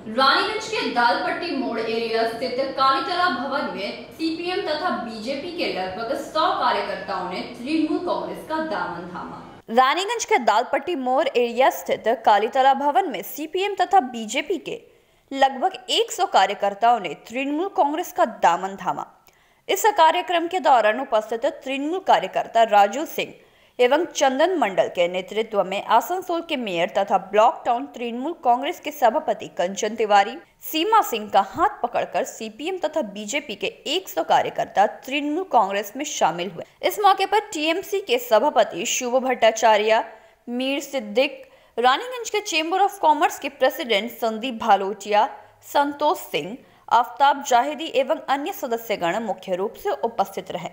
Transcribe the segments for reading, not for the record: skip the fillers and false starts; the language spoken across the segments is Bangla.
रानीगंज के दालपट्टी मोड़ एरिया स्थित कालीतला भवन में सीपीएम तथा बीजेपी के लगभग 100 कार्यकर्ताओं ने तृणमूल कांग्रेस का दामन थामा। रानीगंज के दालपट्टी मोड़ एरिया स्थित कालीतला भवन में सीपीएम तथा बीजेपी के लगभग 100 कार्यकर्ताओं ने तृणमूल कांग्रेस का दामन थामा। इस कार्यक्रम के दौरान उपस्थित तृणमूल कार्यकर्ता राजू सिंह एवं चंदन मंडल के नेतृत्व में आसनसोल के मेयर तथा ब्लॉक टाउन तृणमूल कांग्रेस के सभापति कंचन तिवारी, सीमा सिंह का हाथ पकड़कर सीपीएम तथा बीजेपी के 100 कार्यकर्ता तृणमूल कांग्रेस में शामिल हुए। इस मौके पर टीएमसी के सभापति शुभ भट्टाचार्य, मीर सिद्दीक, रानीगंज के चेंबर ऑफ कॉमर्स के प्रेसिडेंट संदीप भालोटिया, संतोष सिंह, आफ्ताब जाहिदी एवं अन्य सदस्यगण मुख्य रूप से उपस्थित रहे।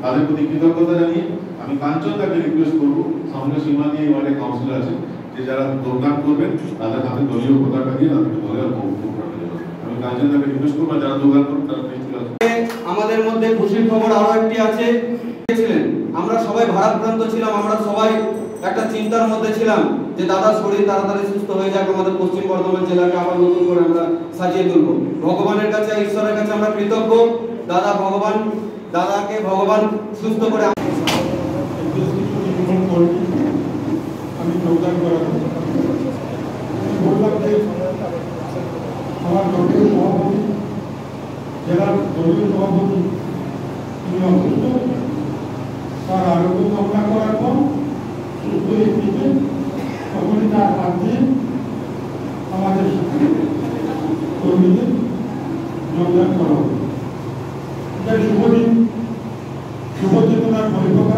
তাদের প্রতি কৃতজ্ঞতা জানিয়ে আমি কাঞ্চন দাকে রিকোয়েস্ট করব, সামনে সীমা দিয়ে ওয়ার্ডে কাউন্সিলর আছে, যে যারা যোগদান করবেন তাদের হাতে দলীয় পতাকা দিয়ে তাদেরকে দলের পৌঁছানো যাবে। আমি কাঞ্চন দাকে রিকোয়েস্ট করব যারা যোগদান করবেন তারা প্লিজ চলে আসুন। আমাদের মধ্যে খুশির খবর আরো একটি আছে। আমরা সবাই ভারাক্রান্ত ছিলাম, আমরা সবাই একটা চিন্তার মধ্যে ছিলাম যে দাদার শরীর তাড়াতাড়ি সুস্থ হয়ে যাক, আমাদের পশ্চিম বর্ধমান জেলাকে আবার নতুন করে আমরা সাজিয়ে তুলব। ভগবানের কাছে, ঈশ্বরের কাছে আমরা কৃতজ্ঞ। দাদাকে ভগবান সুস্থ করে আমি যোগদান করাবো। বললাম যে আমার দলীয় সভাপতি, জেলার দলীয় সভাপতি তিনি অসুস্থ, তার আরোগ্য কামনা করার পর সুস্থ ব্যক্তিকে তখনই তার হাত দিয়ে আমাদের কর্মীদের যোগদান করা হবে। এটা শুভদিন, শুভ চেতনার বৈঠক,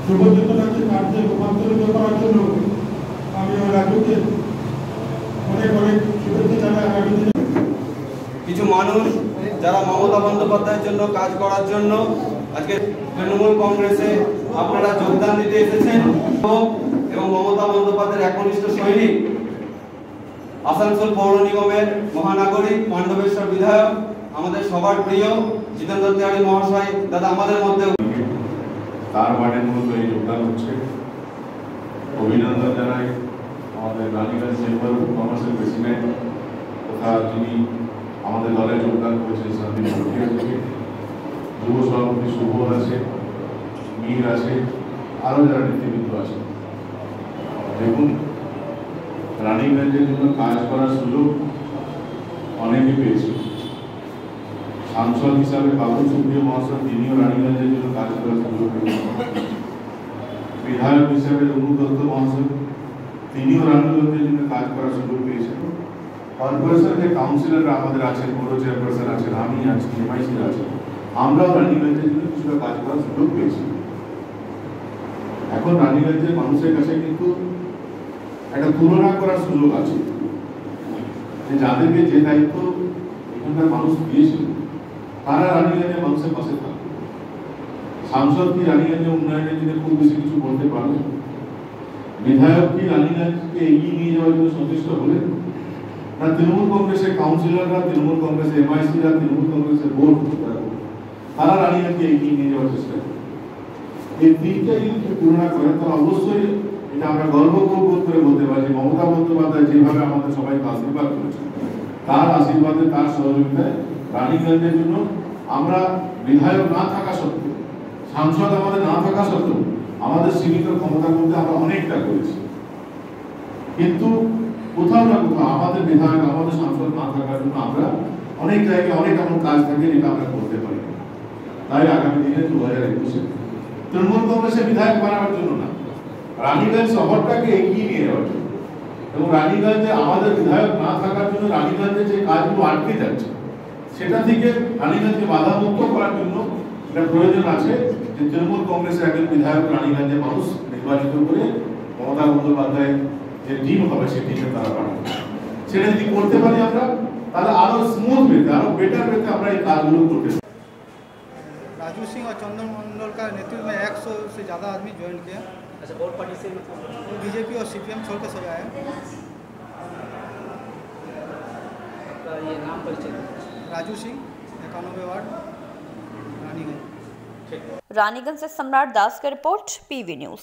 শুভ চেতনাকে কার্যে রূপান্তরিত করার জন্য আমি ওই রাজ্যকে অনেক অনেক শুভেচ্ছা জানাই। আগামী দিনে কিছু মানুষ যারা মমতা বন্দ্যোপাধ্যায়ের জন্য কাজ করার জন্য আজকে তৃণমূল কংগ্রেসে আপনারা যোগদান দিতে এসেছেন এবং মমতা বন্দ্যোপাধ্যায়ের একনিষ্ঠ সৈনিক, আসানসোল পৌর নিগমের মহানাগরিক, পাণ্ডবেশ্বর বিধায়ক, আমাদের সবার প্রিয় জিতেন্দ্র তিওয়ারি মহাশয় দাদা আমাদের মধ্যে তার ওয়ার্ডের মধ্যে এই যোগদান হচ্ছে। অভিনন্দন জানাই আমাদের রানীগঞ্জ চেম্বার অফ কমার্সের প্রেসিডেন্ট তথা যিনি আমাদের দলে যোগদান করেছেন সন্দীপ ভালোটিয়াকে, যুব সভাপতি শুভ আছে, মীর আছে, আরও যারা নেতৃবৃন্দ আছে। দেখুন, রানীগঞ্জের জন্য কাজ করার সুযোগ অনেকে পেয়েছে। সাংসদ হিসাবে বাবুল সুপ্রিয় মহাশয় তিনিও রানীগঞ্জের জন্য কাজ করার সুযোগ পেয়েছেন। বিধায়ক হিসাবে রঘু দত্ত মহাশয় তিনিও রানীগঞ্জের জন্য কাজ করার সুযোগ পেয়েছেন। কর্পোরেশনের কাউন্সিলররা আমাদের আছেন, পৌর চেয়ারপারসন আছেন, আমি আছি, এমআইসি আছেন, আমরাও রানীগঞ্জের জন্য কিছুটা কাজ করার সুযোগ পেয়েছি। এখন রানীগঞ্জের মানুষের কাছে কিন্তু একটা তুলনা করার সুযোগ আছে যে যাদেরকে যে দায়িত্ব এখানকার মানুষ দিয়েছিল তারা রানীগঞ্জের মানুষের পাশে থাকবে। সাংসদ কি রানীগঞ্জের উন্নয়নের জন্য খুব বেশি কিছু করতে পারবে? বিধায়ক কি রানীগঞ্জকে এগিয়ে নিয়ে যাওয়ার জন্য সচেষ্ট হলেন? না তৃণমূল কংগ্রেসের কাউন্সিলররা, তৃণমূল কংগ্রেসের এমআইসিরা, তৃণমূল কংগ্রেসের বোর্ড তারা রানীগঞ্জকে এগিয়ে নিয়ে যাওয়ার চেষ্টা করে? এই দিকটা যদি তুলনা করেন তাহলে অবশ্যই এটা আমরা গর্ববোধ করে বলতে পারি যে মমতা বন্দ্যোপাধ্যায় যেভাবে আমাদের সবাইকে আশীর্বাদ করেছেন, তার আশীর্বাদে, তার সহযোগিতায় রানীগঞ্জের জন্য আমরা বিধায়ক না থাকা সত্ত্বেও, সাংসদ আমাদের না থাকা সত্ত্বেও আমাদের সীমিত ক্ষমতার মধ্যে আমরা অনেকটা করেছি। কিন্তু কোথাও না কোথাও আমাদের বিধায়ক, আমাদের সাংসদ না থাকার জন্য আমরা অনেক জায়গায় অনেক এমন কাজ থাকে যেটা আমরা করতে পারি। তাই আগামী দিনে 2021-এ তৃণমূল কংগ্রেসের বিধায়ক বানাবার জন্য না, রানীগঞ্জ শহরটাকে এগিয়ে নিয়ে যাওয়ার জন্য এবং রানীগঞ্জে আমাদের বিধায়ক না থাকার জন্য রানীগঞ্জে যে কাজগুলো আটকে যাচ্ছে সেটা থেকে রানীগঞ্জকে বাধামুক্ত করার জন্য এটা প্রয়োজন আছে যে তৃণমূল কংগ্রেসের একজন বিধায়ক রানীগঞ্জের মানুষ নির্বাচিত করে মমতা বন্দ্যোপাধ্যায় যে টিম হবে সেই টিমে তারা পাঠাবে। সেটা যদি করতে পারি আমরা তাহলে আরো স্মুথ ওয়েতে, আরো বেটার ওয়েতে আমরা এই কাজগুলো করতে পারি। राजू सिंह और चंदन मंडल का नेतृत्व में 100 से ज़्यादा आदमी ज्वाइन किया। अच्छा, और पार्टी से बीजेपी और सीपीएम छोड़ के सब आए। आपका ये नाम परिचय? राजू सिंह, 91 वार्ड, रानीगंज। रानीगंज से सम्राट दास का रिपोर्ट, PV न्यूज।